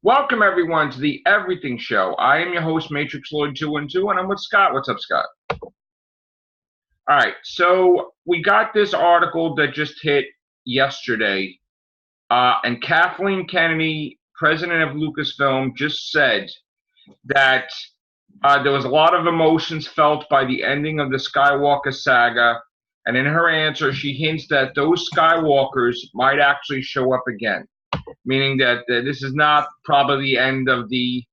Welcome everyone to the Everything Show. I am your host, Matrix Lloyd 212, and I'm with Scott. What's up, Scott? All right, so we got this article that just hit yesterday, and Kathleen Kennedy, president of Lucasfilm, just said that there was a lot of emotions felt by the ending of the Skywalker saga, and in her answer, she hints that those Skywalkers might actually show up again, meaning that this is not probably the end of the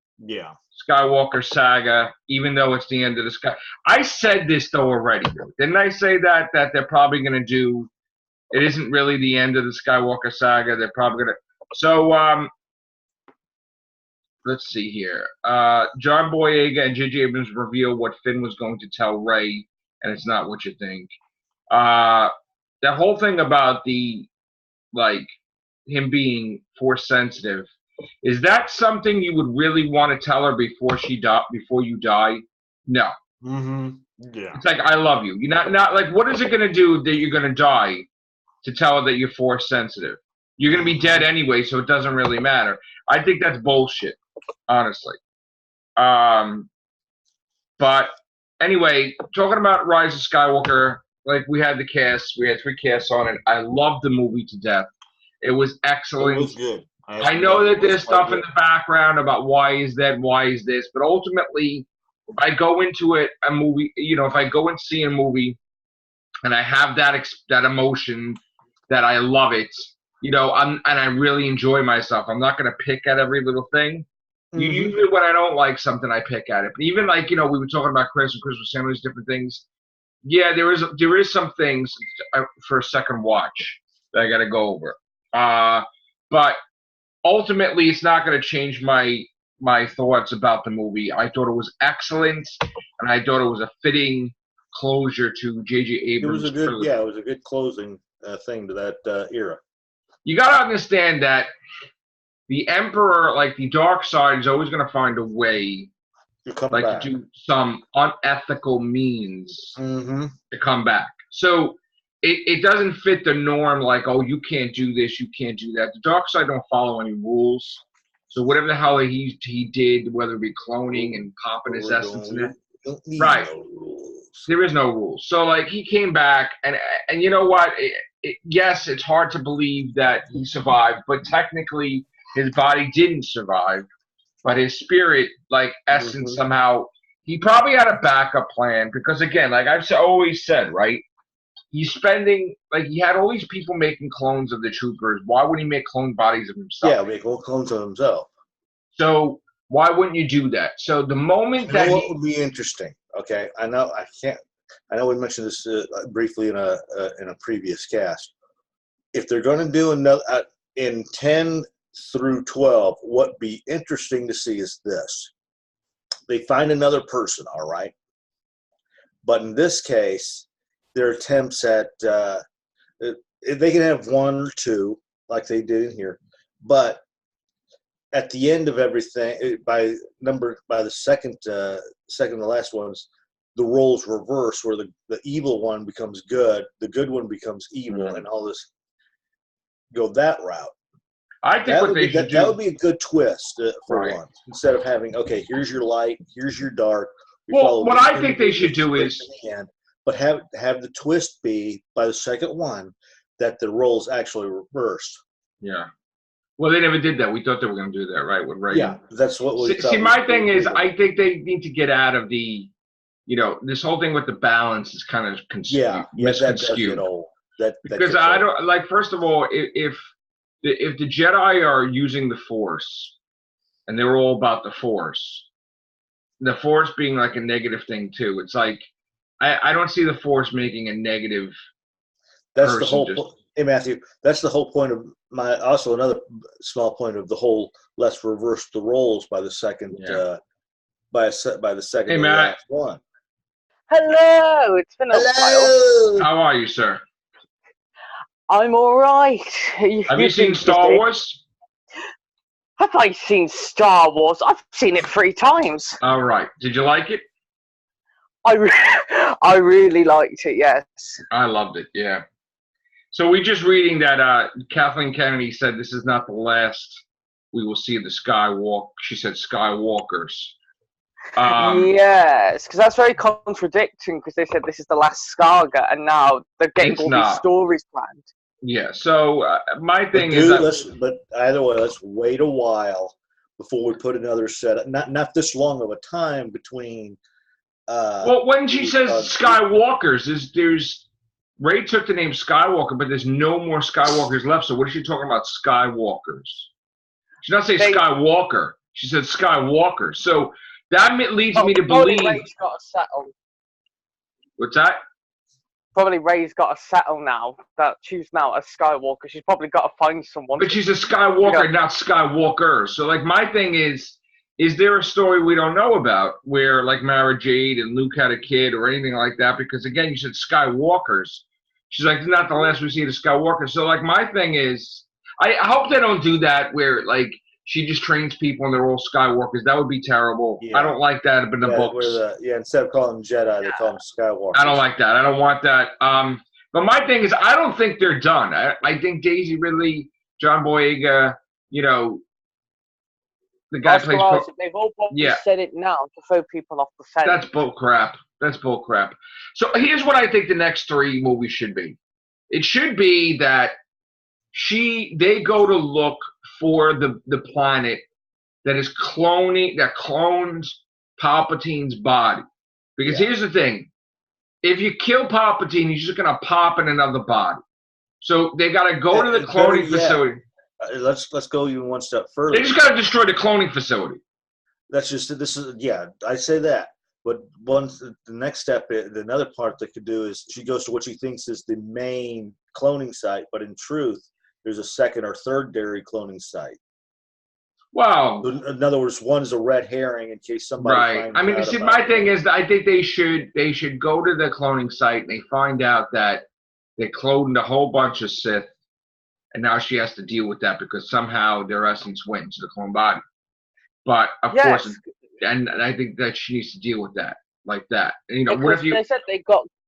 Skywalker saga, even though it's the end of the Sky. I said this though already, didn't I say that they're probably going to do? It isn't really the end of the Skywalker saga. They're probably going to. So let's see here. John Boyega and J.J. Abrams reveal what Finn was going to tell Rey, and it's not what you think. That whole thing about the him being force sensitive, is that something you would really want to tell her before you die? No. Yeah. It's like, I love you. You're not like, what is it going to do that you're going to die to tell her that you're force sensitive? You're going to be dead anyway, so it doesn't really matter. I think that's bullshit, honestly. But anyway, talking about Rise of Skywalker, we had the cast. We had 3 casts on it. I loved the movie to death. It was excellent. It was good. I know that there's stuff in the background about why is that, why is this, but ultimately, if I go into a movie, if I go and see a movie, and I have that emotion that I love it, and I really enjoy myself, I'm not going to pick at every little thing. Usually, when I don't like something, I pick at it. But even we were talking about Christmas sandwiches, different things. Yeah, there is some things for a second watch that I got to go over. But ultimately, it's not going to change my thoughts about the movie. I thought it was excellent, and I thought it was a fitting closure to J.J. Abrams. It was a good closing thing to that era. You got to understand that the Emperor, the dark side, is always going to find a way, to do some unethical means to come back. So it doesn't fit the norm, you can't do this, you can't do that. The dark side don't follow any rules. So whatever the hell he did, whether it be cloning and popping his essence in it, right? There is no rules. So he came back, and you know what? Yes, it's hard to believe that he survived, but technically his body didn't survive, but his spirit, essence, somehow he probably had a backup plan, because again, I've always said, right? He's spending, he had all these people making clones of the troopers. Why would he make clone bodies of himself? Yeah, make all clones of himself. So why wouldn't you do that? So the moment that what would be interesting? Okay, I know we mentioned this briefly in a previous cast. If they're going to do another in 10 through 12, what'd be interesting to see is this: they find another person, all right, but in this case, their attempts at they can have 1 or 2 like they did in here, but at the end of everything, by the second to last ones, the roles reverse, where the evil one becomes good, the good one becomes evil, and all this go that route. I think that would be a good twist for one, instead of having, okay, here's your light, here's your dark. Well, what I think they should do is, but have the twist be by the second one that the roles actually reversed. Yeah. Well, they never did that. We thought they were going to do that, right? With Ray. Yeah, that's what we see. My thing is, I think they need to get out of the, this whole thing with the balance is kind of misconstrued. That does get old. Because I don't first of all, if the Jedi are using the Force, and they're all about the Force being a negative thing too. It's I don't see the Force making a negative. That's the whole. Hey Matthew, that's the whole point of also another small point of the whole. Let's reverse the roles by the second. By the second. Hey Matt. One. Hello, it's been a while. How are you, sir? I'm all right. Have you seen Star Wars? Have I seen Star Wars? I've seen it 3 times. All right. Did you like it? I really liked it, yes. I loved it, yeah. So we're just reading that Kathleen Kennedy said this is not the last we will see the Skywalker. She said Skywalkers. Yes, because that's very contradicting. Because they said this is the last saga, and now they're getting all these stories planned. Yeah. So my thing is, but either way, let's wait a while before we put another set. Not this long of a time between. Well, when she says Skywalkers, there's Rey took the name Skywalker, but there's no more Skywalkers left. So what is she talking about? Skywalkers. She's not saying Skywalker. She said Skywalker. So that leads me to believe. Rey's got to settle. What's that? Probably Rey's got to settle now. That she's now a Skywalker. She's probably got to find someone. But she's a Skywalker, not Skywalker. So, like, my thing is there a story we don't know about where, like, Mara Jade and Luke had a kid or anything like that? Because, again, you said Skywalkers. She's like, not the last we see the Skywalker. So, like, my thing is, I hope they don't do that where, like, she just trains people and they're all Skywalkers. That would be terrible. Yeah. I don't like that in the books. Instead of calling them Jedi, they call them Skywalkers. I don't like that. I don't want that. But my thing is, I don't think they're done. I think Daisy Ridley, John Boyega, you know, the guy plays. They've all probably said it now to throw people off the set. That's bull crap. That's bull crap. So here's what I think the next 3 movies should be. It should be that they go to look for the planet that clones Palpatine's body. Because here's the thing. If you kill Palpatine, he's just going to pop in another body. So they got to go to the cloning facility. Let's go even one step further. They just got to destroy the cloning facility. I say that. But the next step, another part they could do is she goes to what she thinks is the main cloning site, but in truth, there's a second or third dairy cloning site. Wow. In other words, one is a red herring in case somebody finds out. I mean, see, my thing is that I think they should go to the cloning site and they find out that they cloned a whole bunch of Sith, and now she has to deal with that because somehow their essence went into the clone body. But of course, and I think that she needs to deal with that like that. And, you know, what if you?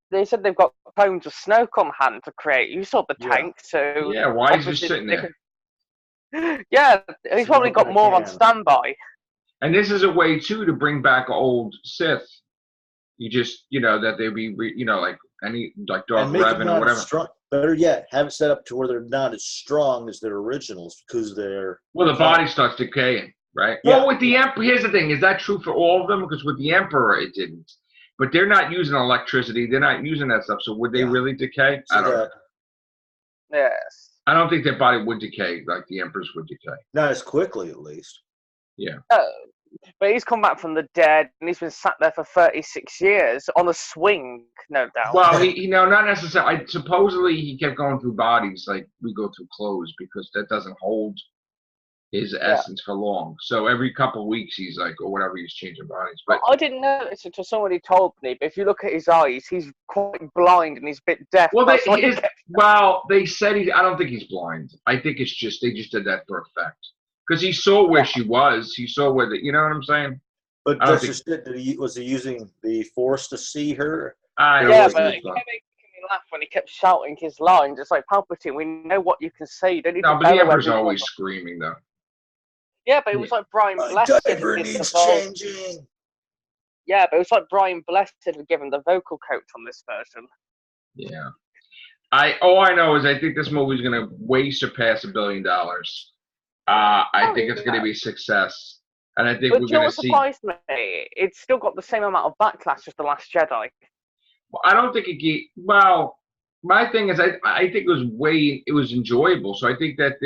They said they've got clones of Snoke on hand to create. You saw the tank, so why is he sitting there? Yeah, he's probably got more on standby. And this is a way too to bring back old Sith. You just, that they be, like Darth Revan or whatever. Strong. Better yet, have it set up to where they're not as strong as their originals because they're. Well, the body starts decaying, right? Yeah. Well, with the Emperor, here's the thing: is that true for all of them? Because with the Emperor, it didn't. But they're not using electricity. They're not using that stuff. So would they really decay? I don't know. Yes. I don't think their body would decay like the Emperor's would decay. Not as quickly, at least. Yeah. But he's come back from the dead, and he's been sat there for 36 years on a swing, no doubt. Well, not necessarily. Supposedly, he kept going through bodies like we go through clothes because that doesn't hold his essence for long. So every couple of weeks, he's like, or whatever, he's changing bodies. But I didn't notice it until somebody told me. But if you look at his eyes, he's quite blind and he's a bit deaf. Well, they said I don't think he's blind. I think it's just they just did that for effect because he saw where she was. He saw where you know what I'm saying. But that's just it. Was he using the Force to see her? But he kept making me laugh when he kept shouting his lines. It's like, Palpatine, we know what you can say. You don't need but the Emperor's always screaming though. Yeah, but it was like Brian Blessed. Diaper needs changing. Yeah, but it was like Brian Blessed had given the vocal coach on this version. Yeah. All I know is I think this movie is going to way surpass $1 billion. I think it's going to be a success. And I think we're going to see. Surprised me. It's still got the same amount of backlash as The Last Jedi. Well, I don't think my thing is, I think it was enjoyable. So I think that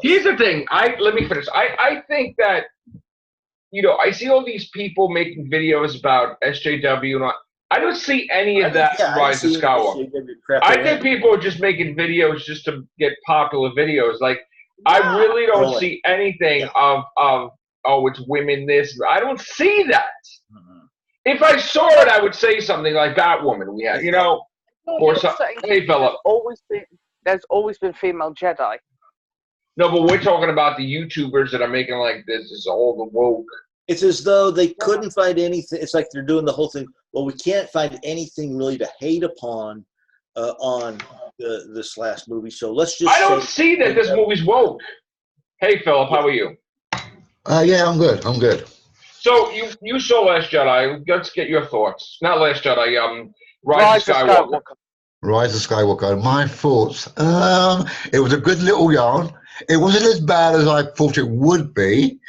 here's the thing. Let me finish. I think that, I see all these people making videos about SJW and all. I don't see any of that Rise of Skywalker. I think people are just making videos just to get popular videos. Like, I really don't see anything of it's women this. I don't see that. Mm-hmm. If I saw it, I would say something like Batwoman. We had, or something. Hey, Phillip. There's always been female Jedi. No, but we're talking about the YouTubers that are making like this is all the woke. It's as though they couldn't find anything. It's like they're doing the whole thing. Well, we can't find anything really to hate upon on this last movie. So let's just. I don't see that this movie's woke. Hey, Phillip, how are you? Yeah, I'm good. I'm good. So you saw Last Jedi. Let's get your thoughts. Not Last Jedi. Rise of Skywalker. Rise of Skywalker. My thoughts. It was a good little yarn. It wasn't as bad as I thought it would be.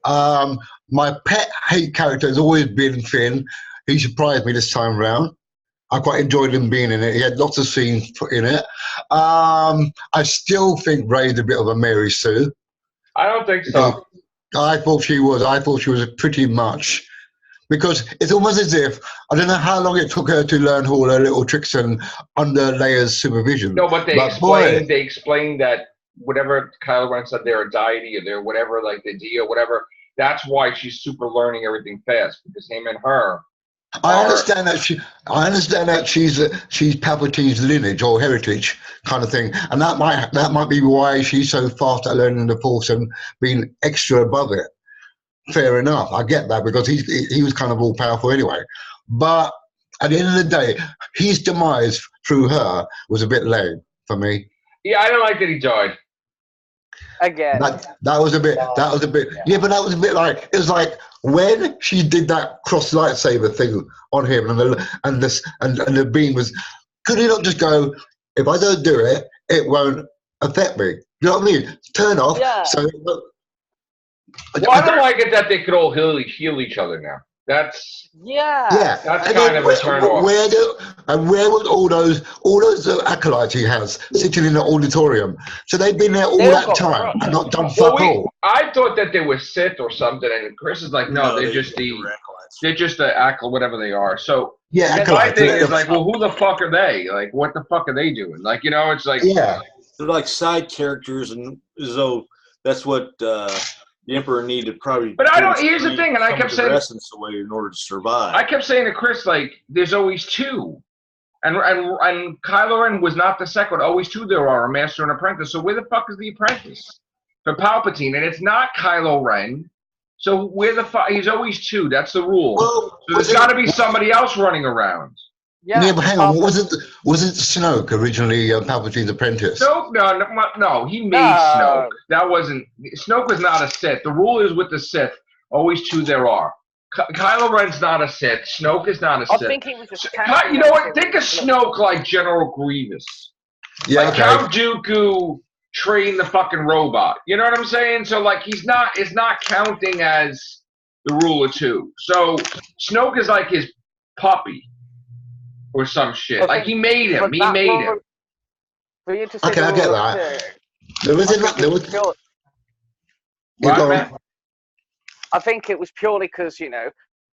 My pet hate character has always been Finn. He surprised me this time round. I quite enjoyed him being in it. He had lots of scenes put in it. I still think Rey's a bit of a Mary Sue. I don't think so. I thought she was. I thought she was pretty much. Because it's almost as if, I don't know how long it took her to learn all her little tricks and under Leia's supervision. No, but they explained that whatever Kylo Ren said, they're a deity or they're whatever, like the D or whatever, that's why she's super learning everything fast, because him and her. I understand that she's Palpatine's lineage or heritage kind of thing, and that might be why she's so fast at learning the Force and being extra above it. Fair enough, I get that, because he was kind of all powerful anyway. But at the end of the day, his demise through her was a bit lame for me. Yeah, I don't like that he died. Again. That was a bit. Yeah, but that was a bit like, it was like when she did that cross lightsaber thing on him, and the beam was. Could he not just go? If I don't do it, it won't affect me. You know what I mean? Turn off. Yeah. So. Well, I don't like it that they could all heal each other now. That's that's kind of a turn off. Where was all those acolytes he has sitting in the auditorium? So they've been there all that time and not done fuck all. I thought that they were Sith or something, and Chris is like, no, they're just the acolytes, whatever they are. So my thing is like, well, who the fuck are they? Like, what the fuck are they doing? Like, you know, it's like they're like side characters, and as though that's what. The Emperor needed probably. But I don't. Here's the thing, and I kept saying essence away in order to survive. I kept saying to Chris, like, there's always two, and Kylo Ren was not the second. Always two there are, a master and apprentice. So where the fuck is the apprentice for Palpatine? And it's not Kylo Ren. So where the fuck? He's always two. That's the rule. Well, so there's got to be somebody else running around. Yeah, but hang on. Was it Snoke originally Palpatine's apprentice? Snoke? No. He made Snoke. That wasn't. Snoke was not a Sith. The rule is with the Sith, always two there are. Kylo Ren's not a Sith. Snoke is not a Sith. I think he was just. You know what? Think of Snoke like General Grievous. Yeah, like Count Dooku trained the fucking robot. You know what I'm saying? So like it's not counting as the rule of two. So Snoke is like his puppy. Or some shit. Like he made him. He made him. Okay, I get that. I think it was purely because, you know,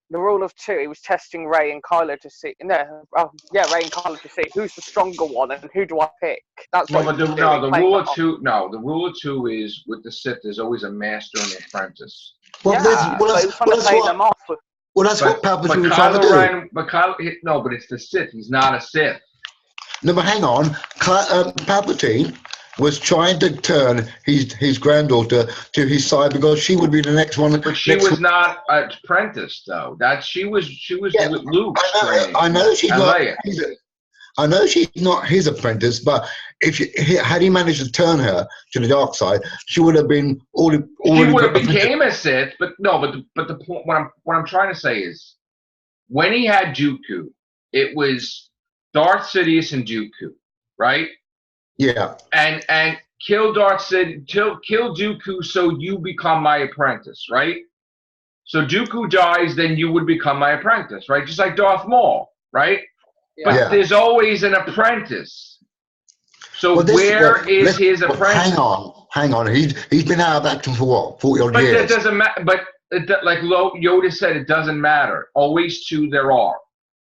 the rule of two, he was testing Rey and Kylo to see. Rey and Kylo to see who's the stronger one and who do I pick. That's what the rule of two. No, the rule of two is with the Sith. There's always a master and an apprentice. Well, that's what Palpatine was trying to do. But it's the Sith. He's not a Sith. No, but hang on. Palpatine was trying to turn his granddaughter to his side because she would be the next one. But she was not an apprentice, though. She was with Luke. I know she's not. I know she's not his apprentice, but had he managed to turn her to the dark side, she would have been already. She would have became a Sith, but the point. What I'm trying to say is, when he had Dooku, it was Darth Sidious and Dooku, right? Yeah. And kill Darth Sidious, kill Dooku, so you become my apprentice, right? So Dooku dies, then you would become my apprentice, right? Just like Darth Maul, right? But there's always an apprentice. So where is his apprentice? Hang on. He's been out of action for what? 40 odd years. But that doesn't matter. But like Yoda said, it doesn't matter. Always two there are.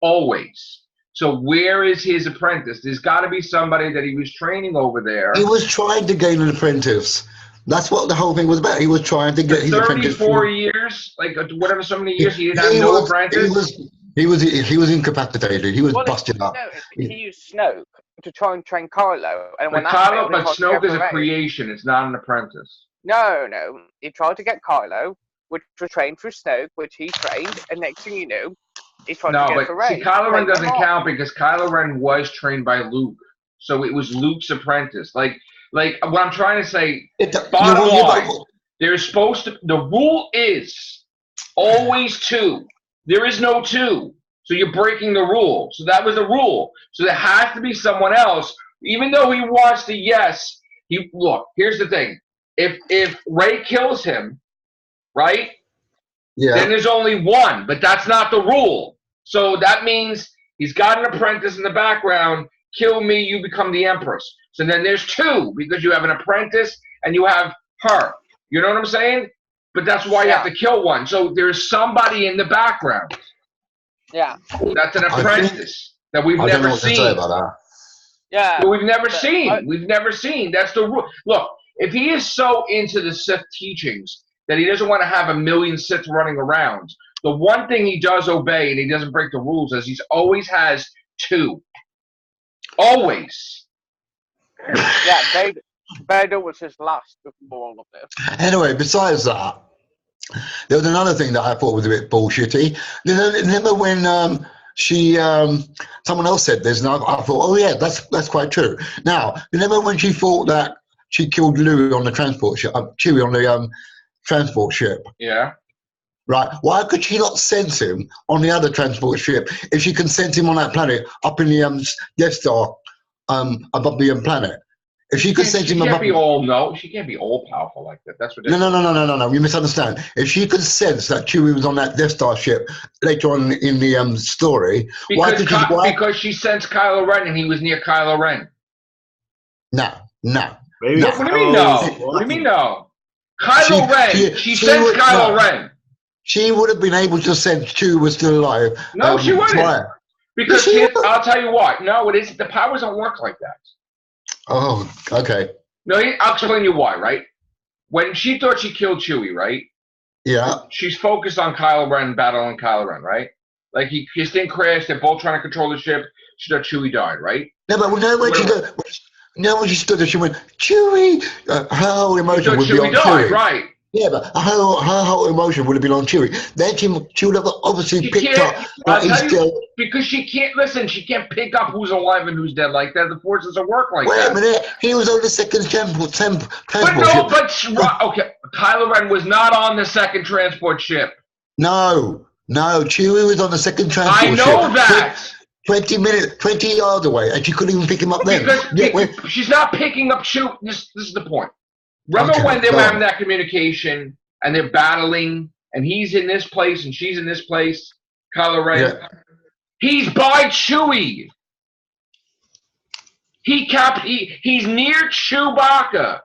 Always. So where is his apprentice? There's got to be somebody that he was training over there. He was trying to gain an apprentice. That's what the whole thing was about. He was trying to get his apprentice. 34 years, like whatever, so many years he didn't have no apprentice. He was incapacitated. He was busted up. He used Snoke to try and train Kylo. But Snoke is a creation. It's not an apprentice. No. He tried to get Kylo, which was trained through Snoke, which he trained, and next thing you knew, he tried to get Rey. See, Kylo Ren doesn't count because Kylo Ren was trained by Luke, so it was Luke's apprentice. Like what I'm trying to say, bottom line, There's supposed to, the rule is always 2. There is no 2. So you're breaking the rule. So that was the rule. So there has to be someone else. Even though he wants to, yes, look, here's the thing. If Ray kills him, right? Yeah. Then there's only 1, but that's not the rule. So that means he's got an apprentice in the background. Kill me, you become the Empress. So then there's 2 because you have an apprentice and you have her. You know what I'm saying? But that's why you have to kill 1. So there's somebody in the background. Yeah. That's an apprentice that we've never seen. I don't know what to say about that. Yeah. But we've never seen. We've never seen. That's the rule. Look, if he is so into the Sith teachings that he doesn't want to have a million Sith running around, the one thing he does obey and he doesn't break the rules is he always has 2. Always. Yeah, Vader was his last before all of this. Anyway, besides that, there was another thing that I thought was a bit bullshitty. Remember when someone else said this, and I thought, oh yeah, that's quite true. Now, remember when she thought that she killed Louis on the transport ship, Chewie on the transport ship? Yeah. Right. Why could she not sense him on the other transport ship if she can sense him on that planet up in the Death Star above the planet? If she could sense him above, she can't be all powerful like that. That's ridiculous. No. You misunderstand. If she could sense that Chewie was on that Death Star ship later on in the story, because she sensed Kylo Ren and he was near Kylo Ren. No. Maybe What do you mean no? What do you mean no? Kylo Ren. She sensed Kylo Ren. She would have been able to sense Chewie was still alive. No, she wouldn't. Prior. Because I'll tell you what. No, it isn't. The powers don't work like that. Oh, okay. No, I'll explain you why, right? When she thought she killed Chewie, right? Yeah. She's focused on Kylo Ren, battling Kylo Ren, right? Like, his thing crashed, they're both trying to control the ship. She thought Chewie died, right? No, but when she stood there, she went, Chewie! Her whole emotion would be on Chewie. Right. Yeah, but her whole emotion would have been on Chewie. Then she would have obviously picked up that he's still... Because she can't pick up who's alive and who's dead like that. The Force doesn't work like that. Wait a minute, he was on the second transport ship. Okay, Kylo Ren was not on the second transport ship. No, Chewie was on the second transport ship. I know that. 20 yards away, and she couldn't even pick him up then. Because she's not picking up Chewie. This is the point. Remember when they were having that communication and they're battling and he's in this place and she's in this place, Kylo Ren? Yeah. He's by Chewie. He's near Chewbacca.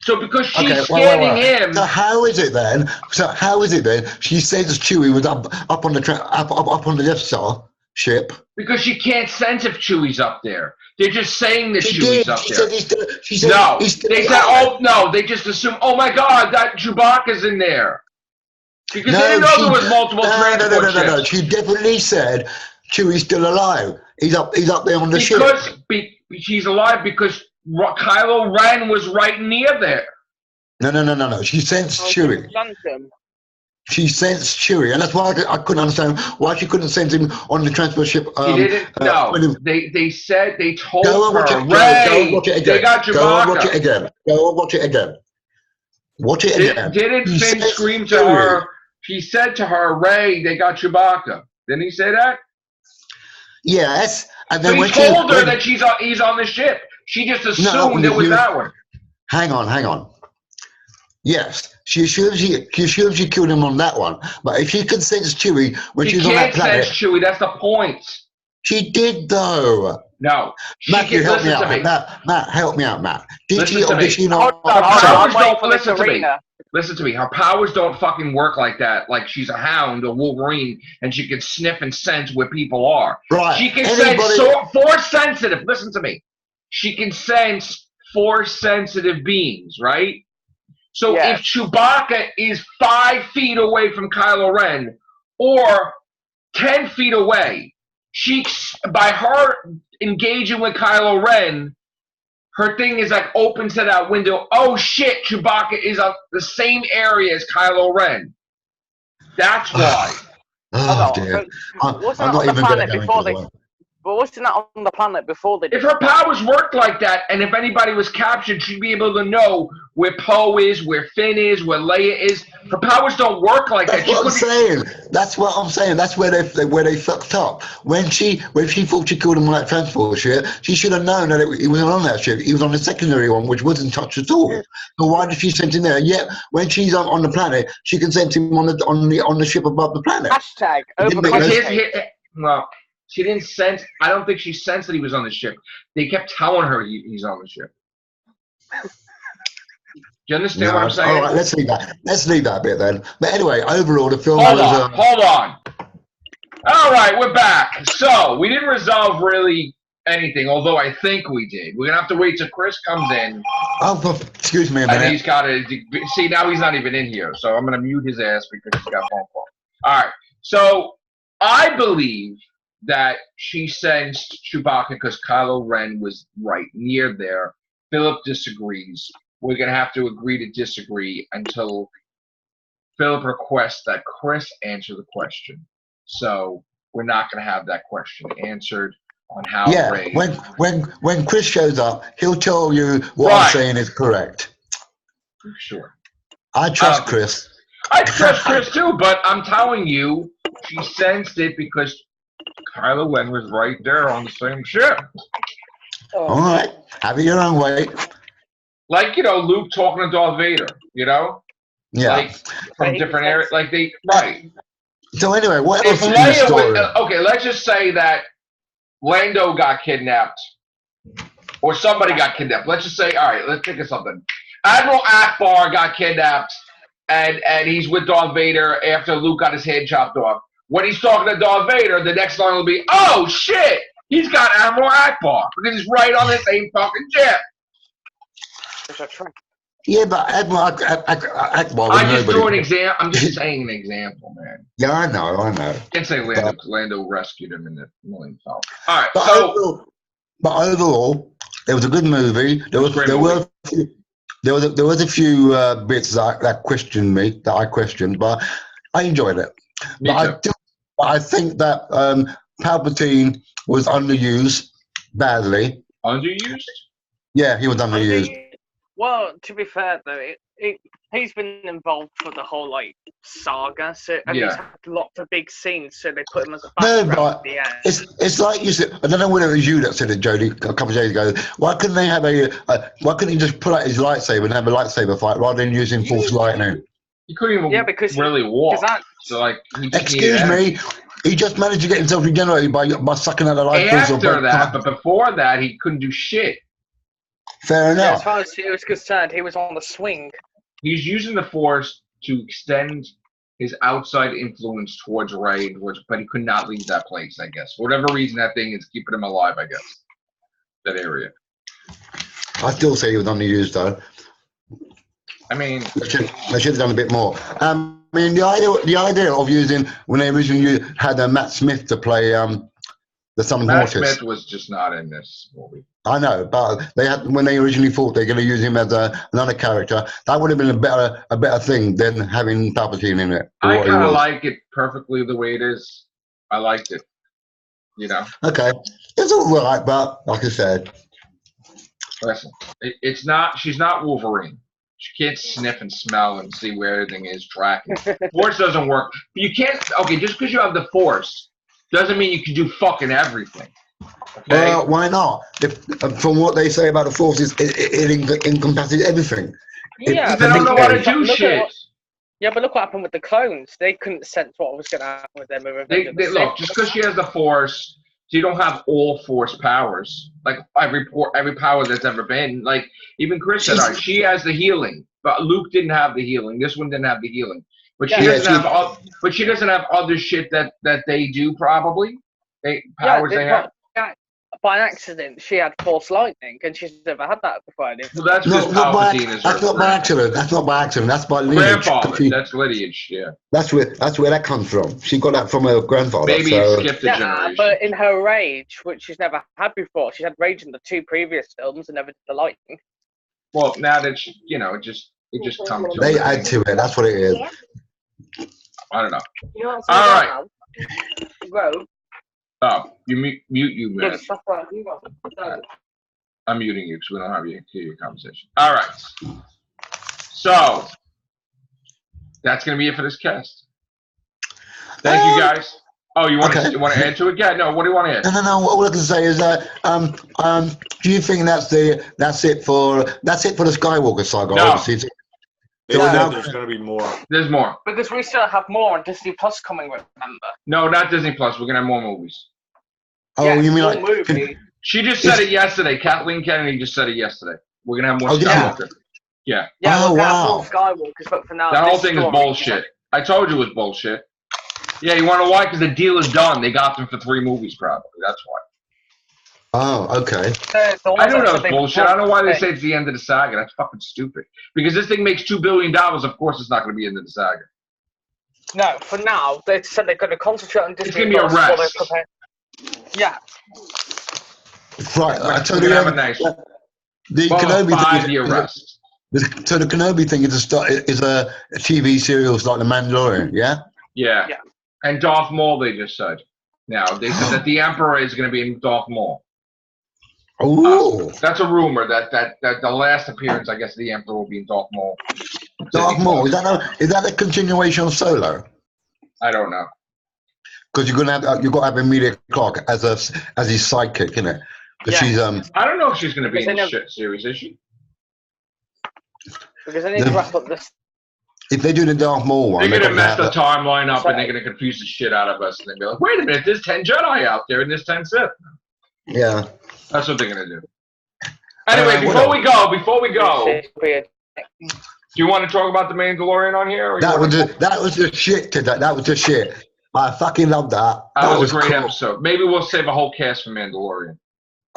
So because she's scanning him. So how is it then? She says Chewie was up on the Death Star ship. Because she can't sense if Chewie's up there. They're just saying that Chewie's up there. They just assume, oh my God, that Chewbacca's in there. Because they didn't know there was multiple transport ships. No. She definitely said Chewie's still alive. He's up there on the ship. She's alive because Kylo Ren was right near there. No. She sensed Chewie. She sensed Chewie, and that's why I couldn't understand why she couldn't sense him on the transport ship. She didn't. No, they told her. Go and watch it again. They got Chewbacca. Go and watch it again. Go and watch it again. Watch it again. Didn't Finn scream to her? He said to her, "Ray, they got Chewbacca." Didn't he say that? Yes. And then he told her that he's on the ship. She just assumed it was that one. Hang on. Yes, she assumes she killed him on that one. But if she can sense Chewie when she's on that planet, sense Chewie. That's the point. She did though. No, Matt, you help me out. Matt, help me out, Matt. Did she or did she not? Listen to me. Her powers don't fucking work like that. Like she's a hound, a Wolverine, and she can sniff and sense where people are. Right. She can sense force sensitive. Listen to me. She can sense force sensitive beings, right? So if Chewbacca is 5 feet away from Kylo Ren or 10 feet away, by her engaging with Kylo Ren, her thing is like open to that window. Oh shit, Chewbacca is on the same area as Kylo Ren. That's why. Oh dear. I'm not even good at going But wasn't that on the planet before they did? If her powers worked like that, and if anybody was captured, she'd be able to know where Poe is, where Finn is, where Leia is. Her powers don't work like that. That's what I'm saying. That's what I'm saying. That's where they fucked up. When she thought she killed him on that transport ship, she should have known that he wasn't on that ship. He was on the secondary one, which wasn't touched at all. So why did she send him there? Yet when she's on the planet, she can send him on the ship above the planet. Hashtag over. Well, she didn't sense. I don't think she sensed that he was on the ship. They kept telling her he's on the ship. Do you understand what I'm saying? All right, let's leave that bit then. But anyway, overall, the film Hold on. All right, we're back. So we didn't resolve really anything, although I think we did. We're gonna have to wait till Chris comes in. Oh, excuse me a minute. And he's got to see now. He's not even in here, so I'm gonna mute his ass because he's got a phone call. All right. So I believe that she sensed Chewbacca because Kylo Ren was right near there. Phillip disagrees. We're going to have to agree to disagree until Phillip requests that Chris answer the question. So we're not going to have that question answered on how Rey... when Chris shows up, he'll tell you what I'm saying is correct. Sure. I trust Chris. I trust Chris too, but I'm telling you, she sensed it because Kylo Ren was right there on the same ship. All right. Have it your own way. Like, Luke talking to Darth Vader, Yeah. Like, from different areas. Like, right. So anyway, what else in the story? Okay, let's just say that Lando got kidnapped. Or somebody got kidnapped. Let's just say, all right, let's think of something. Admiral Akbar got kidnapped, and he's with Darth Vader after Luke got his head chopped off. When he's talking to Darth Vader, the next line will be, oh, shit, he's got Admiral Akbar, because he's right on the same fucking ship. Yeah, but Admiral Akbar I just threw an example. I'm just saying an example, man. Yeah, I know. I can't say Lando rescued him in the Millennium Falcon. All right, but overall, it was a good movie. There was a few bits that I questioned, but I enjoyed it. But I think that Palpatine was underused badly. Underused? Yeah, he was underused. Well, to be fair though, he's been involved for the whole saga, so he's had lots of big scenes, so they put him as a background at the end. It's like you said. I don't know whether it was you that said it, Jodie, a couple of days ago. Why couldn't they have why couldn't he just pull out his lightsaber and have a lightsaber fight rather than using Force lightning? He couldn't even really walk. Excuse me. He just managed to get himself regenerated by sucking out the life force. After that, but before that, he couldn't do shit. Fair enough. Yeah, as far as he was concerned, he was on the swing. He's using the Force to extend his outside influence towards Rey, but he could not leave that place, I guess. For whatever reason, that thing is keeping him alive, I guess. That area. I still say he was underused, though. I mean... They should have done a bit more. I mean, the idea of using, when they originally had Matt Smith to play the Summon Horses. Matt Smith was just not in this movie. I know, but when they originally thought they were going to use him as another character, that would have been a better thing than having Palpatine in it. I kind of like it perfectly the way it is. I liked it. Okay, it's all right, but like I said, listen, she's not Wolverine. She can't sniff and smell and see where everything is tracking. Force doesn't work. You can't. Okay, just because you have the Force doesn't mean you can do fucking everything. Okay? Well, why not? From what they say about the Force, it encompasses everything. Yeah, they don't know how to do shit. Yeah, but look what happened with the clones. They couldn't sense what was going to happen with them. Look, just because she has the Force, you don't have all Force powers. Like every power that's ever been. Like even Chris said, all right, she has the healing, but Luke didn't have the healing. This one didn't have the healing. But she doesn't have. But she doesn't have other shit that they do. Probably powers they have. By accident, she had Force lightning, and she's never had that before. Well, that's Palpatine is. That's not by accident. That's not by accident. That's by lineage. Grandfather. That's lineage. Yeah. That's where that comes from. She got that from her grandfather. Maybe it skipped a generation. But in her rage, which she's never had before, she had rage in the 2 previous films and never did the lightning. Well, now that it just comes. They add to it. That's what it is. I don't know. All right. Rogue Oh, you mute you, man. Yeah, stuff like you got. I'm muting you because we don't have you hear your conversation. All right. So that's gonna be it for this cast. Thank you guys. Oh, you want to add to it? Yeah. No. What do you want to add? No. What I can say is that do you think that's it for the Skywalker saga? No. Obviously, there's going to be more. There's more because we still have more on Disney Plus coming. Remember? No, not Disney Plus. We're gonna have more movies. Oh, yeah, you mean more like movies? She just said it yesterday. Kathleen Kennedy just said it yesterday. We're gonna have more Skywalker. Yeah. Yeah. Oh, we're gonna wow. have more Skywalkers, but for now, that whole thing is bullshit. I told you it was bullshit. Yeah, you want to know why? Because the deal is done. They got them for 3 movies, probably. That's why. Oh, okay. I don't know it's bullshit. I don't know why they say it's the end of the saga. That's fucking stupid. Because this thing makes $2 billion. Of course, it's not going to be the end of the saga. No, for now, they said they're going to concentrate on Disney. It's going to be a rest. Yeah. Right. I totally have a nice. The Kenobi 5-year rest. So the Kenobi thing is a TV series like The Mandalorian, yeah? Yeah. And Darth Maul, they just said. Now, they said that the Emperor is going to be in Darth Maul. Oh. That's a rumor that the last appearance, I guess, of the Emperor will be in Darth Maul. Darth Maul, is that a continuation of Solo? I don't know. Because you've got to have Emilia Clarke as his sidekick, isn't it? Because she's I don't know if she's going to be in the shit series, is she? Because they need to wrap up this. If they do the Darth Maul one, they're going to mess the timeline up and they're going to confuse the shit out of us. And they'll be like, wait a minute, there's 10 Jedi out there and there's 10 Sith. Yeah. That's what they're going to do. Anyway, before we go, do you want to talk about The Mandalorian on here? Or that was the shit today. That was the shit. I fucking loved that. That was a great episode. Maybe we'll save a whole cast for Mandalorian.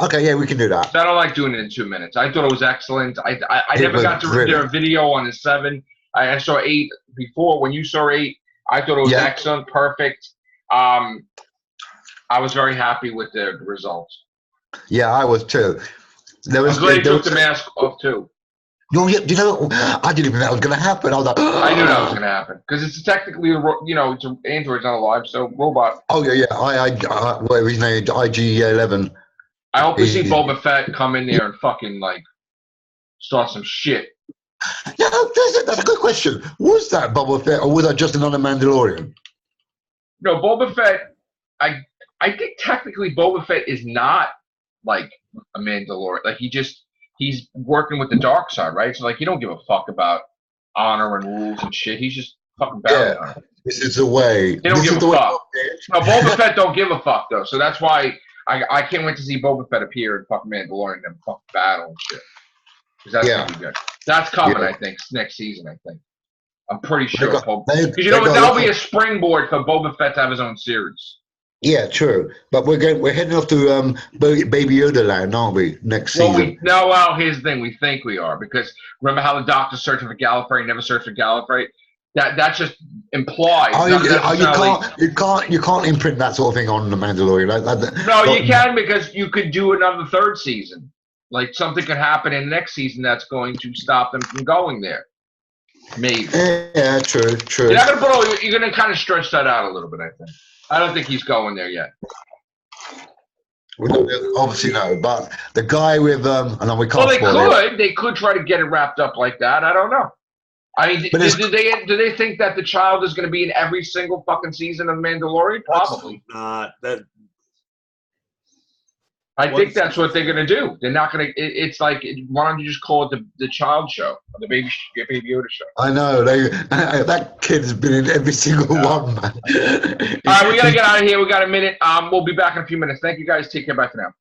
Okay, yeah, we can do that. I don't like doing it in 2 minutes. I thought it was excellent. I never got to read their video on the 7. I saw 8 before. When you saw 8, I thought it was excellent, perfect. I was very happy with the results. Yeah, I was too. I'm glad he took the mask off too. No, yeah, you know, I didn't even know that was going to happen. I was like, I knew that was going to happen because it's technically, it's an android, not alive, so robot. Oh yeah, whatever his name, IG-11. I hope we see Boba Fett come in there and fucking start some shit. Yeah, that's a good question. Was that Boba Fett or was that just another Mandalorian? No, Boba Fett. I think technically Boba Fett is not like a Mandalorian. Like he's working with the dark side, right? So he don't give a fuck about honor and rules and shit. He's just fucking bound on it. This is the way. They don't give a fuck. No, Boba Fett don't give a fuck though. So that's why I can't wait to see Boba Fett appear in fucking Mandalorian and fucking battle and shit. Because that's gonna be good. That's coming, I think, next season. I think. I'm pretty sure. Because that'll be a springboard for Boba Fett to have his own series. Yeah, true. But we're heading off to Baby Yoda land, aren't we? Next season. Here's the thing. We think we are because remember how the Doctor's searching for Gallifrey, never searched for Gallifrey. That's just implied. You can't imprint that sort of thing on the Mandalorian. No, you can because you could do another 3rd season. Like something could happen in the next season that's going to stop them from going there. Maybe. Yeah, true. You're gonna kind of stretch that out a little bit. I think. I don't think he's going there yet. We don't obviously no, but the guy with and then we can't. Well, they could try to get it wrapped up like that. I don't know. I mean, do they think that the child is going to be in every single fucking season of Mandalorian? Probably not. I think that's what they're going to do. They're not going to. It's like, why don't you just call it the child show, or the Baby Yoda show? I know that kid's been in every single one, man. All right, we got to get out of here. We got a minute. We'll be back in a few minutes. Thank you guys. Take care. Bye for now.